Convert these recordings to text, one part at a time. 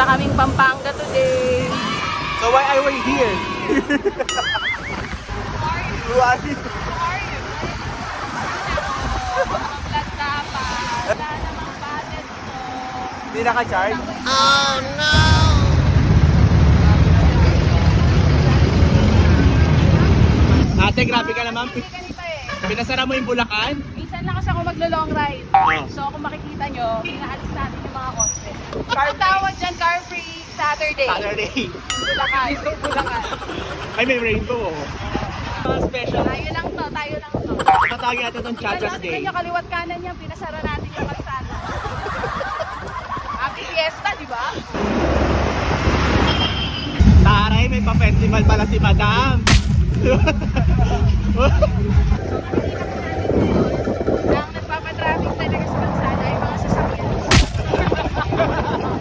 Punta kaming Pampanga today. So why are we here? Who are you? Vlog dapat. Wala namang budget ko. Hindi naka-charge? Oh no! Ate, grabe ka naman. Hindi ganito eh. Pinasara mo yung Bulacan? Minsan lang kasi ako maglo-long ride. Oh. So kung makikita nyo, inaalis natin yung mga kotse. Ang tawag dyan, car free Saturday. Saturday. Bulacan. Bulacan. Ay, may rainbow. Mga special. Tayo lang to, tayo lang to. Tatawagin natin itong Chacha's Day. Ganyan, kaliwat kanan yan, pinasara natin yung kalsada. Happy Fiesta, di ba? Taray, may pa-festival pala si Madam. Ang nagpapatraffic talaga sa kalsada ay mga sasakyan.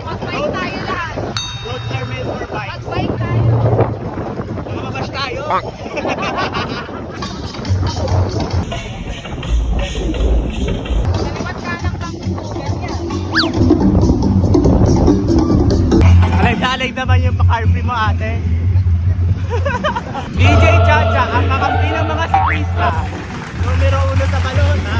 Mag-bike tayo lahat. Roads are made for bikes. Mag-bike tayo. Mamabash tayo. Kaliwat kanan lang po, ganyan. Alag-alag naman yung pa-car free mo, ate. DJ Chacha, ang kakampi ng mga siklista. Numero 1 sa balota.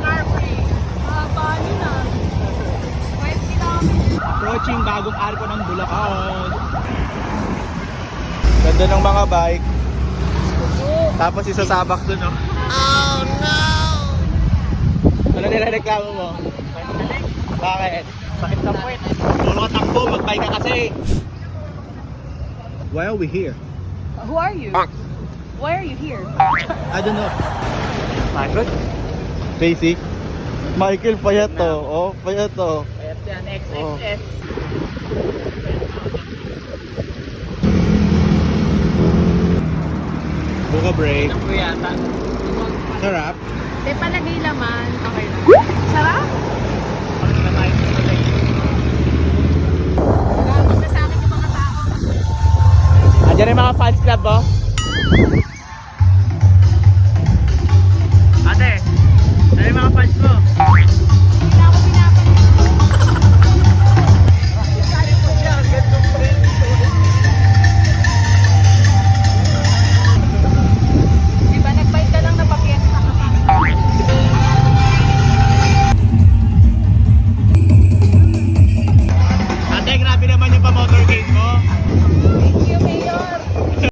Car free. Bali na. 20 kilometers. Approaching bagong arko ng Bulacan. Ganda ng mga bike. Tapos isasabak dun, oh. Oh no! Ano nilareklamo mo? Bakit? Bakit na puwet? Puro ka takbo, mag-bike ka kasi. Why are we here? Who are you? Why are you here? I don't know. Michael? Basic? Michael, payat to. Oh, payat to. Payat yan, Oh. XXS. Buka break. Ito po yata. Sarap. May palagay laman. Okay lang. Sarap? Gamit na sa akin yung mga tao. Andiyan yung mga fans club, oh.